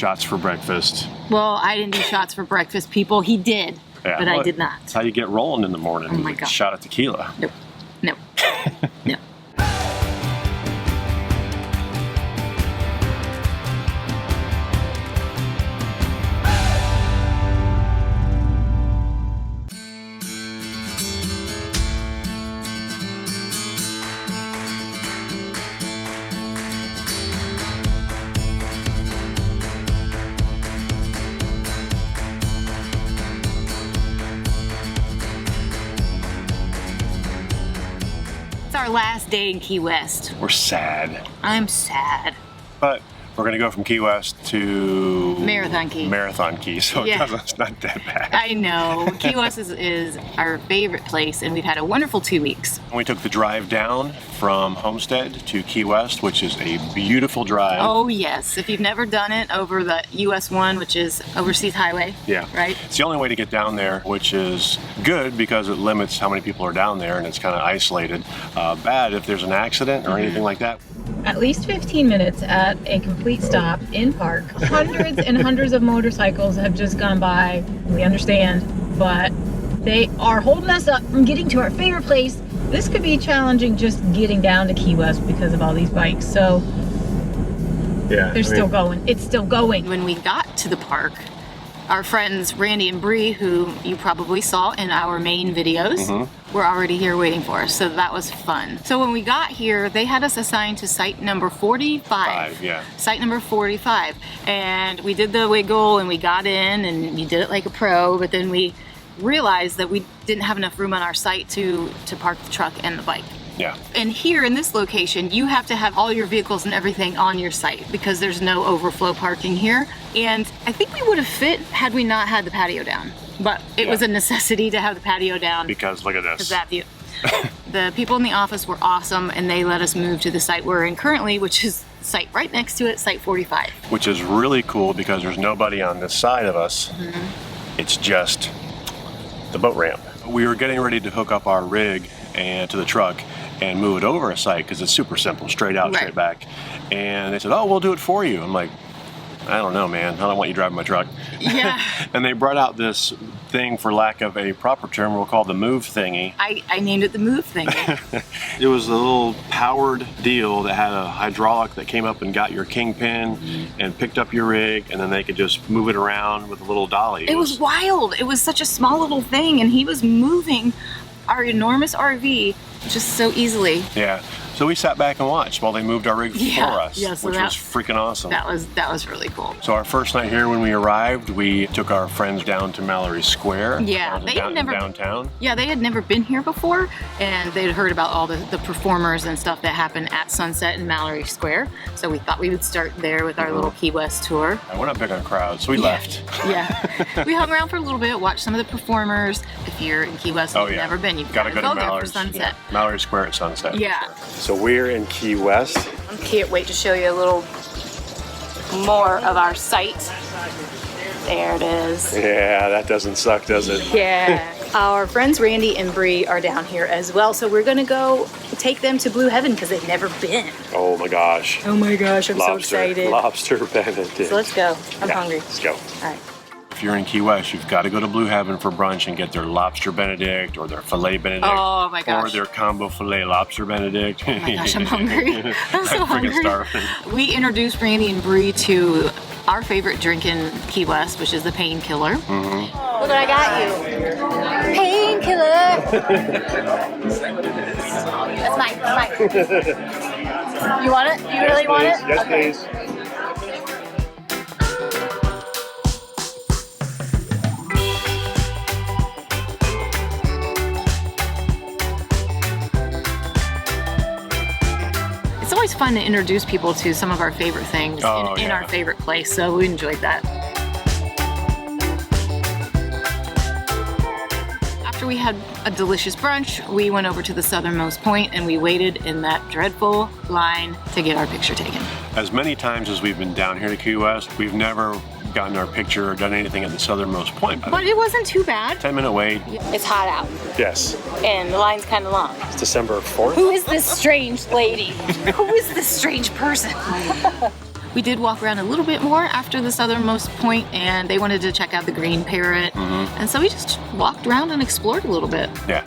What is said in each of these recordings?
shots for breakfast. Well, I didn't do shots for breakfast, people. He did, Yeah, but well, I did not. That's how you get rolling in the morning. Oh my God. Shot of tequila. Nope. No. No. It's our last day in Key West. We're sad. I'm sad. But we're going to go from Key West to Marathon Key. Marathon Key, so Yeah. it's not that bad. I know. Key West is our favorite place, and we've had a wonderful 2 weeks. We took the drive down from Homestead to Key West, which is a beautiful drive. Oh yes, if you've never done it, over the US 1, which is Overseas Highway. Yeah. Right? It's the only way to get down there, which is good because it limits how many people are down there and it's kind of isolated. Bad if there's an accident or anything like that. At least 15 minutes at a complete stop in park. Hundreds and hundreds of motorcycles have just gone by. We understand, but they are holding us up from getting to our favorite place. This could be challenging just getting down to Key West because of all these bikes. So Yeah. they're still going. It's still going. When we got to the park, our friends Randy and Bree, who you probably saw in our main videos, were already here waiting for us, so that was fun. So when we got here, they had us assigned to site number 45. Yeah. Site number 45. And we did the wiggle and we got in and we did it like a pro, but then we realized that we didn't have enough room on our site to park the truck and the bike. Yeah. And here in this location, you have to have all your vehicles and everything on your site because there's no overflow parking here. And I think we would have fit had we not had the patio down. But it was a necessity to have the patio down. Because look at this. That view. The people in the office were awesome, and they let us move to the site we're in currently, which is the site right next to it, site 45. Which is really cool because there's nobody on this side of us. It's just the boat ramp. We were getting ready to hook up our rig and to the truck and move it over a site because it's super simple, straight out, straight back. And they said, oh, we'll do it for you. I'm like, I don't know, man. I don't want you driving my truck. Yeah. And they brought out this thing, for lack of a proper term, we'll call the move thingy. I named it the move thingy. It was a little powered deal that had a hydraulic that came up and got your kingpin and picked up your rig, and then they could just move it around with a little dolly. It was wild. It was such a small little thing, and he was moving our enormous RV just so easily. Yeah. So we sat back and watched while they moved our rig for us, so which was freaking awesome. That was really cool. So our first night here, when we arrived, we took our friends down to Mallory Square. Yeah, they had never downtown. Yeah, they had never been here before, and they'd heard about all the performers and stuff that happen at Sunset in Mallory Square. So we thought we would start there with our little Key West tour. I went up big on crowds, so we left. Yeah, we hung around for a little bit, watched some of the performers. If you're in Key West and you've never been, you've got to go to Mallory there for Sunset. Yeah. Mallory Square at sunset. Yeah. So we're in Key West. I can't wait to show you a little more of our site. There it is. Yeah, that doesn't suck, does it? Yeah. Our friends Randy and Bree are down here as well, so we're gonna go take them to Blue Heaven because they've never been. Oh my gosh. Oh my gosh, I'm so excited. Lobster Benedict. So let's go. I'm hungry. Let's go. All right. If you're in Key West, you've got to go to Blue Heaven for brunch and get their lobster Benedict or their filet Benedict. Oh my gosh. Or their combo filet lobster Benedict. Oh my gosh, I'm hungry. I'm so hungry. Starving. We introduced Randy and Bree to our favorite drink in Key West, which is the painkiller. Look what I got you. Painkiller. That's mine. You want it? You really want it? Yes, please. It's always fun to introduce people to some of our favorite things in our favorite place, so we enjoyed that. After we had a delicious brunch, we went over to the southernmost point and we waited in that dreadful line to get our picture taken. As many times as we've been down here to Key West, we've never gotten our picture or done anything at the southernmost point. But it wasn't too bad. 10-minute wait. It's hot out. Yes. And the line's kind of long. It's December 4th. Who is this strange lady? Who is this strange person? We did walk around a little bit more after the southernmost point, and they wanted to check out the green parrot. And so we just walked around and explored a little bit. Yeah.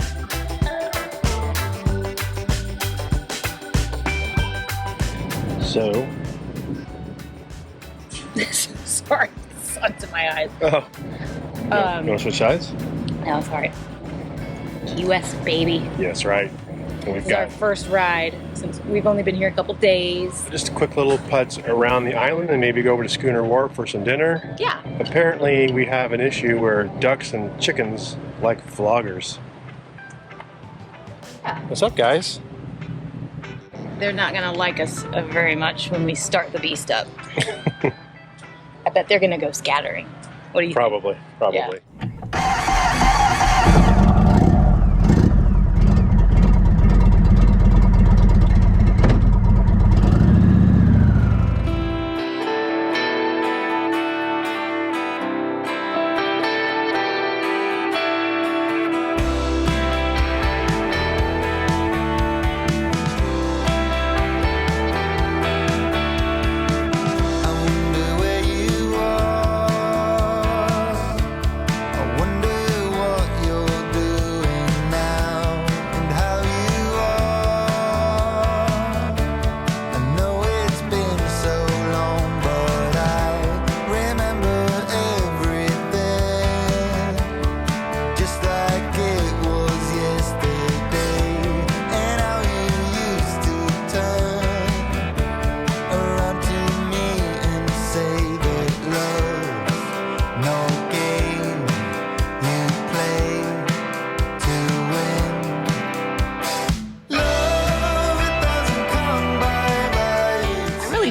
So. Sorry, sun's in my eyes. Oh. You want to switch sides? No, sorry. Key West, baby. Yes, right. And we've This is our got first ride since we've only been here a couple days. just a quick little putts around the island and maybe go over to Schooner Wharf for some dinner. Yeah. Apparently, we have an issue where ducks and chickens like vloggers. Yeah. What's up, guys? They're not gonna like us very much when we start the beast up. I bet they're gonna go scattering. What do you think? Probably. Yeah.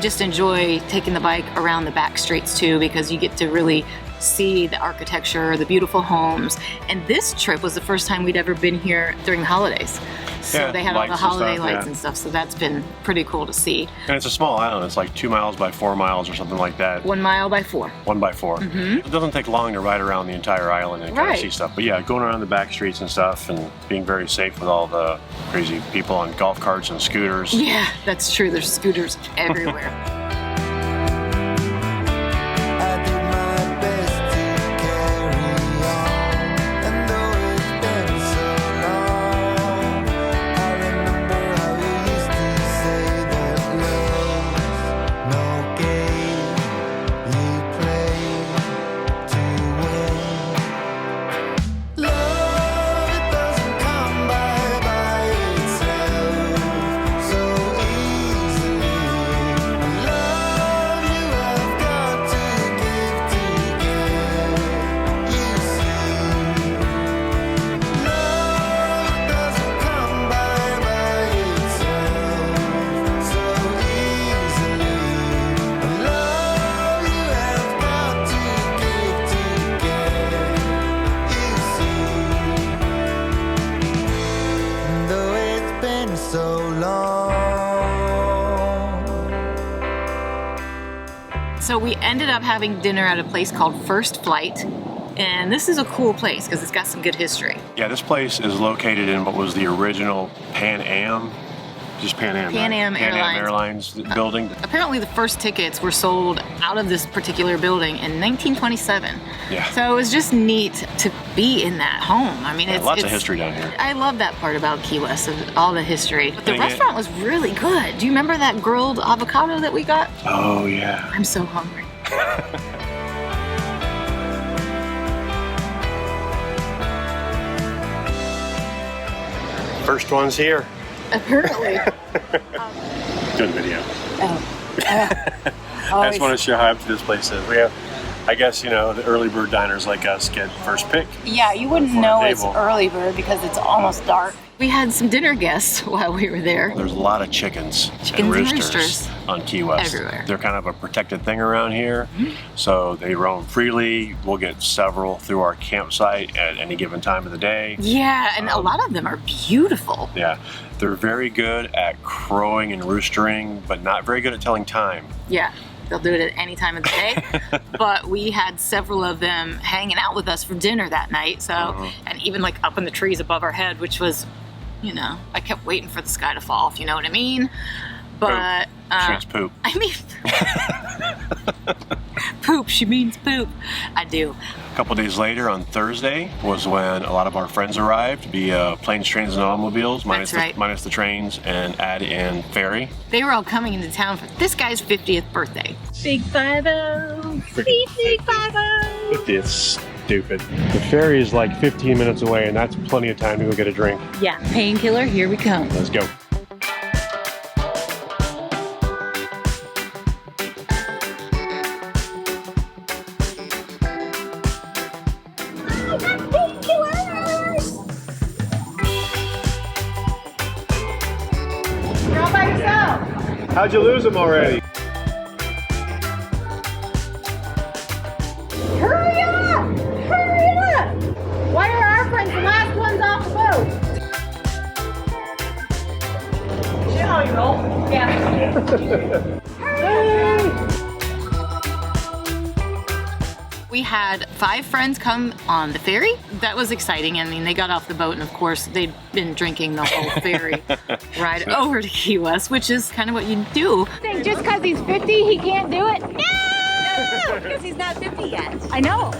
Just enjoy taking the bike around the back streets too, because you get to really see the architecture, the beautiful homes. And this trip was the first time we'd ever been here during the holidays. So Yeah, they had all the lights and holiday stuff, lights yeah. and stuff. So that's been pretty cool to see. And it's a small island. It's like 2 miles by 4 miles or something like that. 1 mile by 4. 1 by 4. It doesn't take long to ride around the entire island and kind of Right. see stuff. But yeah, going around the back streets and stuff and being very safe with all the crazy people on golf carts and scooters. Yeah, that's true. There's scooters everywhere. So we ended up having dinner at a place called First Flight. And this is a cool place because it's got some good history. Yeah, this place is located in what was the original Pan Am. Just Pan Am. Pan right? Am Pan Am Airlines. building. Apparently the first tickets were sold out of this particular building in 1927. Yeah. So it was just neat to be in that home. I mean, Yeah, it's lots of history down here. I love that part about Key West, of all the history. But the Dang it. restaurant was really good. Do you remember that grilled avocado that we got? Oh yeah. I'm so hungry. First one's here. Apparently. Good video. Oh. I just want to show how empty this place is. We have, I guess, you know, the early bird diners like us get first pick. Yeah, you wouldn't For a know it's table. early bird because it's almost dark. We had some dinner guests while we were there. There's a lot of chickens and and roosters roosters. on Key West. Everywhere. They're kind of a protected thing around here, so they roam freely. We'll get several through our campsite at any given time of the day. Yeah, and a lot of them are beautiful. Yeah, they're very good at crowing and roostering, but not very good at telling time. Yeah, they'll do it at any time of the day. But we had several of them hanging out with us for dinner that night. So, and even like up in the trees above our head, which was, you know, I kept waiting for the sky to fall, if you know what I mean. But Chance poop. I mean, Poop, she means poop. I do. A couple days later, on Thursday, was when a lot of our friends arrived via planes, trains, and automobiles, minus the trains, and add in ferry. They were all coming into town for this guy's 50th birthday. Big 5-0. Big 5-0. It's stupid. The ferry is like 15 minutes away, and that's plenty of time to go get a drink. Yeah, painkiller, here we come. Let's go. You're all by yourself. How'd you lose them already? Hurry up! Hurry up! Why are our friends the last ones off the boat? You know how you roll? Yeah. We had 5 friends come on the ferry. That was exciting. I mean, they got off the boat and of course they'd been drinking the whole ferry ride over to Key West, which is kind of what you do. Think just because he's 50, he can't do it? No! Because he's not 50 yet. I know.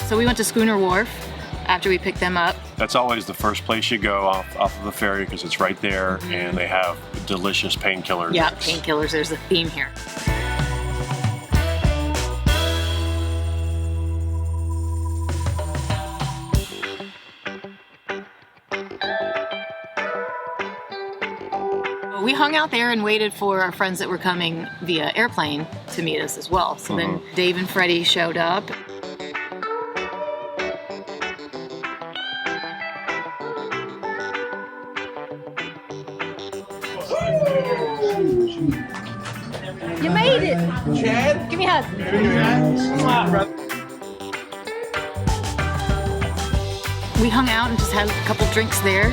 So we went to Schooner Wharf after we picked them up. That's always the first place you go off of the ferry because it's right there, and they have delicious painkillers. Yeah, painkillers, there's a theme here. We hung out there and waited for our friends that were coming via airplane to meet us as well. So then Dave and Freddie showed up. You made it! Chad? Give me a hug. We hung out and just had a couple drinks there.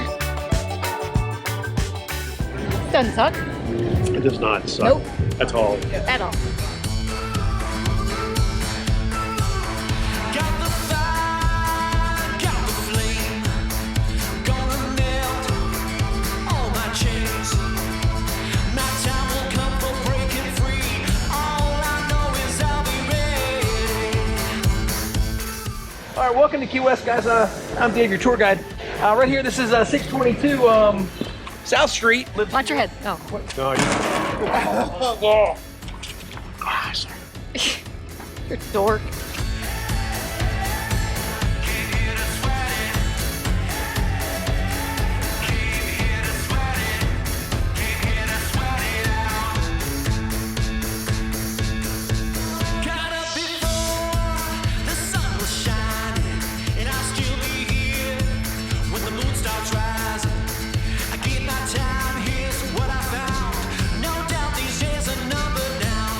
Doesn't suck. It does not suck. Nope. That's all. At all. All right, welcome to Key West, guys. I'm Dave, your tour guide. Right here, this is 622 South Street. Watch your head. Oh. No, You're a dork.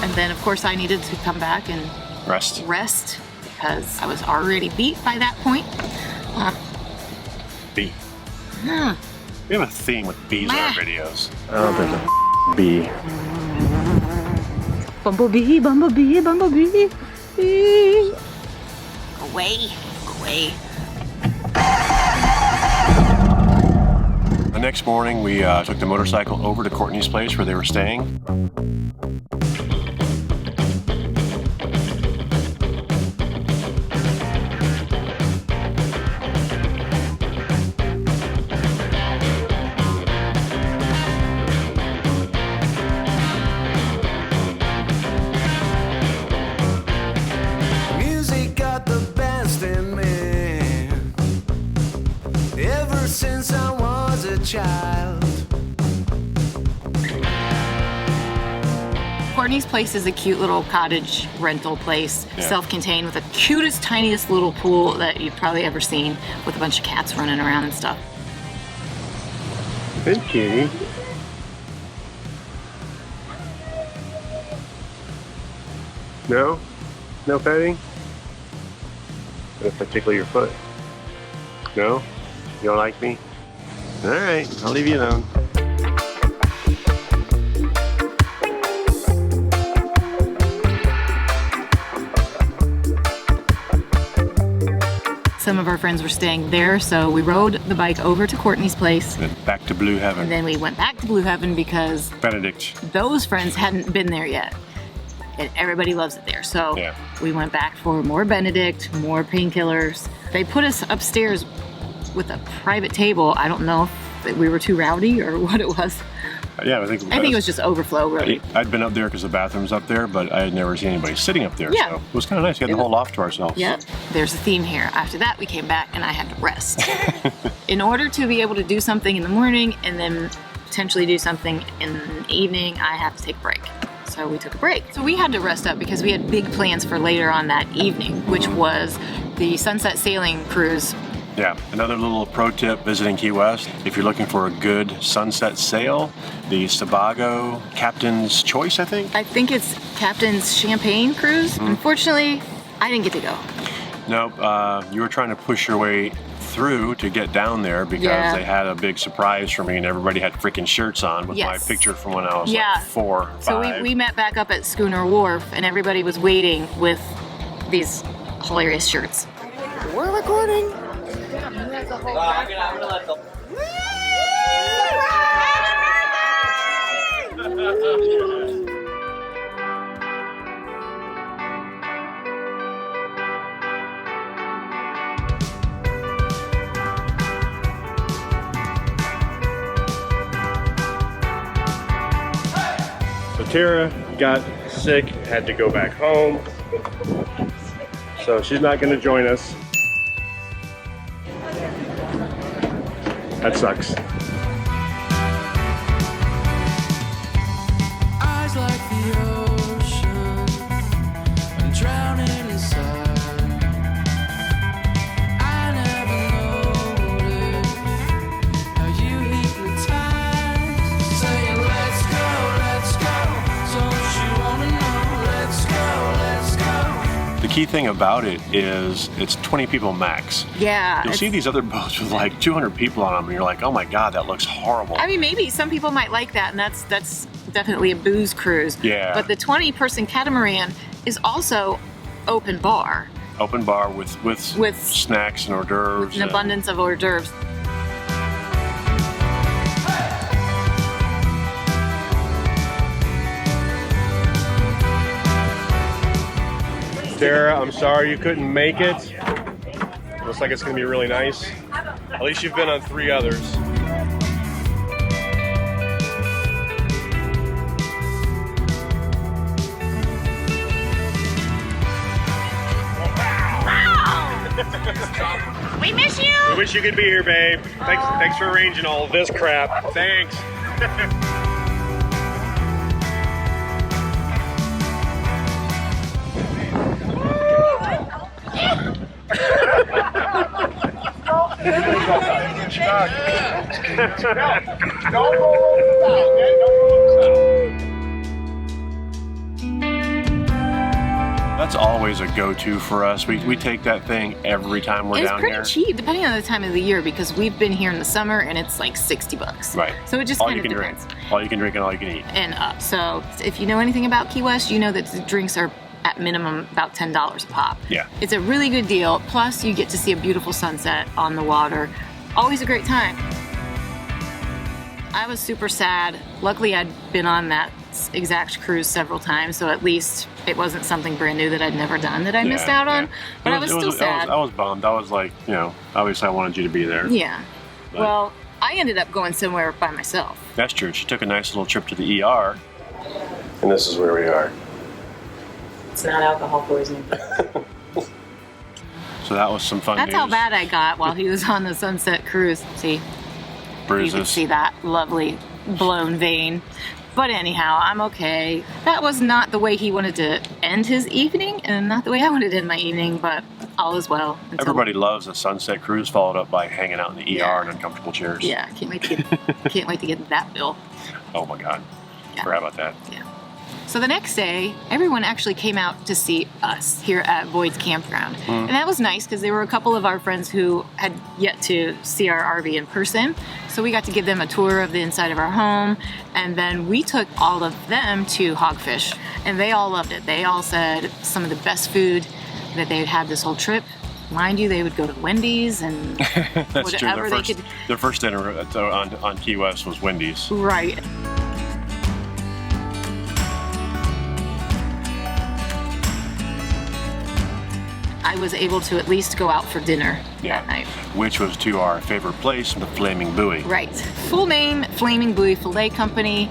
And then, of course, I needed to come back and rest because I was already beat by that point. bee. Hmm. We have a theme with bees in our videos. Oh, there's a bee. Bumblebee, bumblebee, bumblebee. Go away. Go away. The next morning, we took the motorcycle over to Courtney's place where they were staying. Music got the best in me ever since I was a child. Courtney's place is a cute little cottage rental place, self-contained with the cutest, tiniest little pool that you've probably ever seen with a bunch of cats running around and stuff. Good kitty. No? No petting? What if I tickle your foot? No? You don't like me? Alright, I'll leave you alone. Some of our friends were staying there, so we rode the bike over to Courtney's place. And back to Blue Heaven. And then we went back to Blue Heaven because Benedict. those friends hadn't been there yet. And everybody loves it there. So Yeah. we went back for more Benedict, more painkillers. They put us upstairs with a private table. I don't know if we were too rowdy or what it was. Yeah, I think it was just overflow, really. I'd been up there because the bathroom's up there, but I had never seen anybody sitting up there. Yeah. So it was kind of nice. We had the whole loft to ourselves. Yep. There's a theme here. After that, we came back and I had to rest. In order to be able to do something in the morning and then potentially do something in the evening, I have to take a break. So we took a break. So we had to rest up because we had big plans for later on that evening, which was the sunset sailing cruise. Yeah, another little pro tip visiting Key West. If you're looking for a good sunset sail, the SEABAGO Captain's Choice, I think? I think it's Captain's Champagne cruise. Unfortunately, I didn't get to go. Nope, you were trying to push your way through to get down there because they had a big surprise for me and everybody had freaking shirts on with my picture from when I was like 4, 5. So we met back up at Schooner Wharf and everybody was waiting with these hilarious shirts. We're recording! So Tara got sick, had to go back home. So she's not going to join us. That sucks. Eyes like the ocean, I'm drowning inside. I never noticed how you hypnotize. Saying let's go, don't you wanna know? Let's go. The key thing about it is it's 20 people max. Yeah. You'll see these other boats with like 200 people on them and you're like, oh my God, that looks horrible. I mean, maybe some people might like that, and that's definitely a booze cruise. Yeah. But the 20-person catamaran is also open bar. Open bar with snacks and hors d'oeuvres. An abundance of hors d'oeuvres. Sarah, I'm sorry you couldn't make it. Looks like it's gonna be really nice. At least you've been on 3 others. We miss you! We wish you could be here, babe. Thanks for arranging all of this crap. Thanks. That's always a go-to for us. We take that thing every time we're down here. It's pretty cheap, depending on the time of the year, because we've been here in the summer and it's like $60. Right. So it just all kind you of can depends. drink. All you can drink and all you can eat. And up. So if you know anything about Key West, you know that the drinks are at minimum about $10 a pop. Yeah. It's a really good deal. Plus you get to see a beautiful sunset on the water. Always a great time. I was super sad. Luckily I'd been on that exact cruise several times, so at least it wasn't something brand new that I'd never done that I missed out on. But I was still sad. I was bummed. I was like, you know, obviously I wanted you to be there. Yeah. But well, I ended up going somewhere by myself. that's true. She took a nice little trip to the ER. And this is where we are. It's not alcohol poisoning. So that was some fun That's news. how bad I got while he was on the Sunset Cruise. See? Bruises. You can see that lovely blown vein. But anyhow, I'm okay. That was not the way he wanted to end his evening, and not the way I wanted to end my evening, but all is well. Everybody loves a sunset cruise followed up by hanging out in the ER in uncomfortable chairs. Yeah, can't wait to get that bill. Oh my God. Yeah. Forgot about that. Yeah. So the next day, everyone actually came out to see us here at BOYD'S campground. And that was nice because there were a couple of our friends who had yet to see our RV in person. So we got to give them a tour of the inside of our home. And then we took all of them to HOGFISH. And they all loved it. They all said some of the best food that they had had this whole trip Mind you, they would go to Wendy's and That's true. whatever they could. Their first dinner on Key West was Wendy's. Right. I was able to at least go out for dinner that night. Which was to our favorite place, the Flaming Buoy. Right. Full name, Flaming Buoy Filet Company.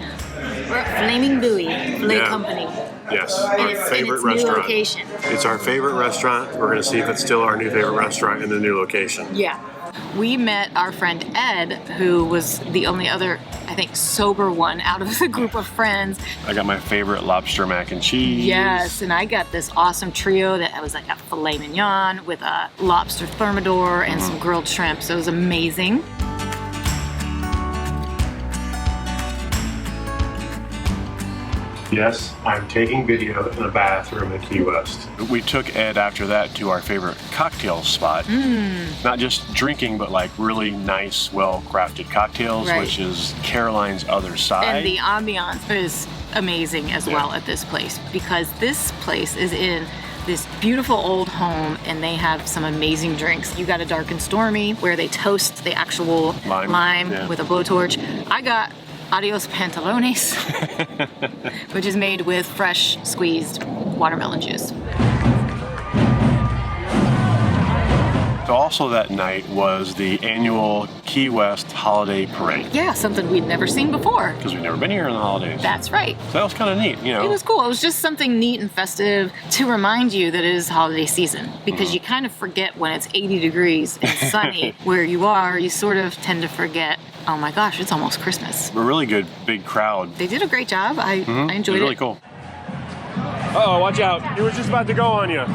Flaming Buoy Filet Company. Yes, And our it's favorite in its new restaurant. location. It's our favorite restaurant. We're gonna see if it's still our new favorite restaurant in the new location. Yeah. We met our friend Ed, who was the only other, I think, sober one out of the group of friends. I got my favorite lobster mac and cheese. Yes, and I got this awesome trio that was like a filet mignon with a lobster thermidor and some grilled shrimp. So it was amazing. Yes, I'm taking video in a bathroom in Key West. We took Ed after that to our favorite cocktail spot. Not just drinking, but like really nice, well-crafted cocktails, Right. which is Caroline's Other Side. And the ambiance is amazing as well at this place, because this place is in this beautiful old home and they have some amazing drinks. You got a Dark and Stormy where they toast the actual lime with a blowtorch. I got Adios Pantalones, which is made with fresh squeezed watermelon juice. So also that night was the annual Key West Holiday Parade. Yeah, something we'd never seen before. Because we've never been here in the holidays. That's right. So that was kind of neat, you know. It was cool. It was just something neat and festive to remind you that it is holiday season, because you kind of forget when it's 80 degrees and sunny where you are. You sort of tend to forget, oh my gosh, it's almost Christmas. A really good big crowd. They did a great job. I enjoyed It was really cool. Uh-oh, watch out. It was just about to go on you.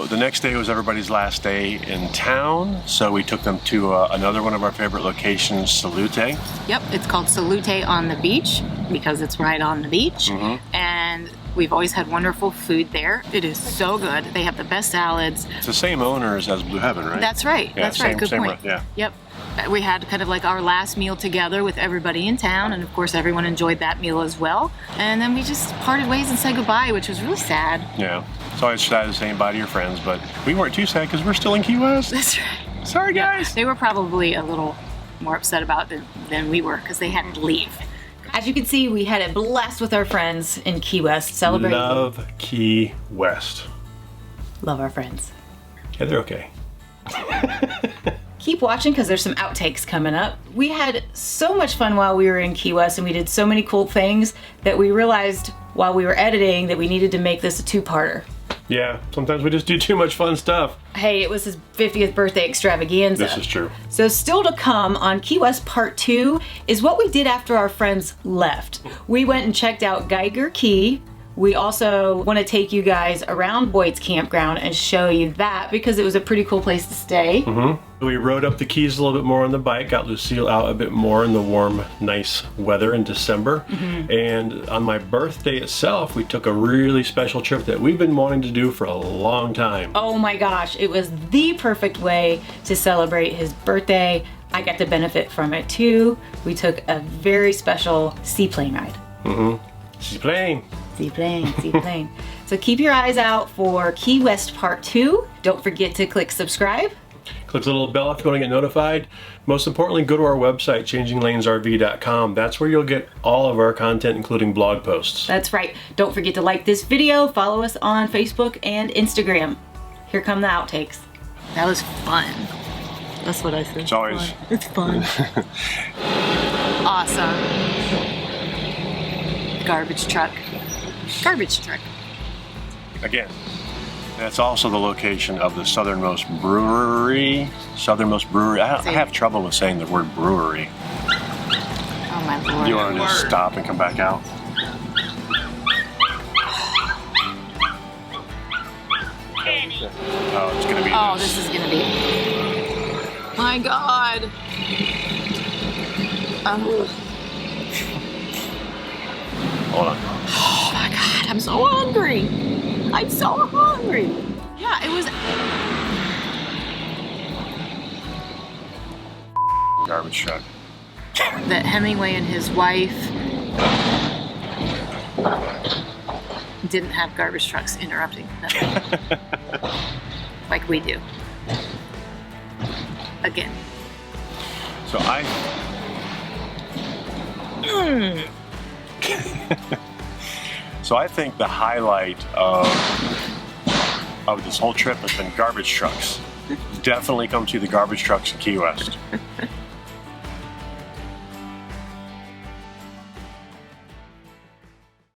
The next day was everybody's last day in town, so we took them to another one of our favorite locations, Salute. Yep, it's called Salute on the beach because it's right on the beach. And we've always had wonderful food there. It is so good. They have the best salads. It's the same owners as Blue Heaven, right? That's right. Yeah, That's right. Good same point. yeah. Yep. We had kind of like our last meal together with everybody in town, and of course everyone enjoyed that meal as well. And then we just parted ways and said goodbye, which was really sad. Yeah. It's always sad to say bye to your friends, but we weren't too sad because we're still in Key West. That's right. Sorry, guys. They were probably a little more upset about it than we were because they had to leave. As you can see, we had a blast with our friends in Key West, celebrating. Love Key West. Love our friends. Yeah, they're okay. Keep watching because there's some outtakes coming up. We had so much fun while we were in Key West, and we did so many cool things that we realized while we were editing that we needed to make this a two-parter. Yeah, sometimes we just do too much fun stuff. Hey, it was his 50th birthday extravaganza. This is true. So still to come on Key West Part 2 is what we did after our friends left. We went and checked out Geiger Key. We also want to take you guys around Boyd's Campground and show you that because it was a pretty cool place to stay. We rode up the Keys a little bit more on the bike, got Lucille out a bit more in the warm, nice weather in December. And on my birthday itself, we took a really special trip that we've been wanting to do for a long time. Oh my gosh, it was the perfect way to celebrate his birthday. I got to benefit from it too. We took a very special seaplane ride. Seaplane. Seaplane. So keep your eyes out for Key West Part 2. Don't forget to click subscribe. Click the little bell if you want to get notified. Most importantly, go to our website, changinglanesrv.com. That's where you'll get all of our content, including blog posts. That's right. Don't forget to like this video, follow us on Facebook and Instagram. Here come the outtakes. That was fun. That's what I said. It's always... It's fun. Awesome. Garbage truck. Garbage truck. Again, that's also the location of the southernmost brewery. I have trouble with saying the word brewery. Oh my lord. Do you want to just stop and come back out? Oh, it's gonna be Oh, this is gonna be. My God. Oh. Hold on. Oh my God, I'm so hungry. I'm so hungry. Yeah, it was. Garbage truck. that Hemingway and his wife didn't have garbage trucks interrupting them like we do. Again. So So I think the highlight of this whole trip has been garbage trucks. Definitely come see the garbage trucks in Key West.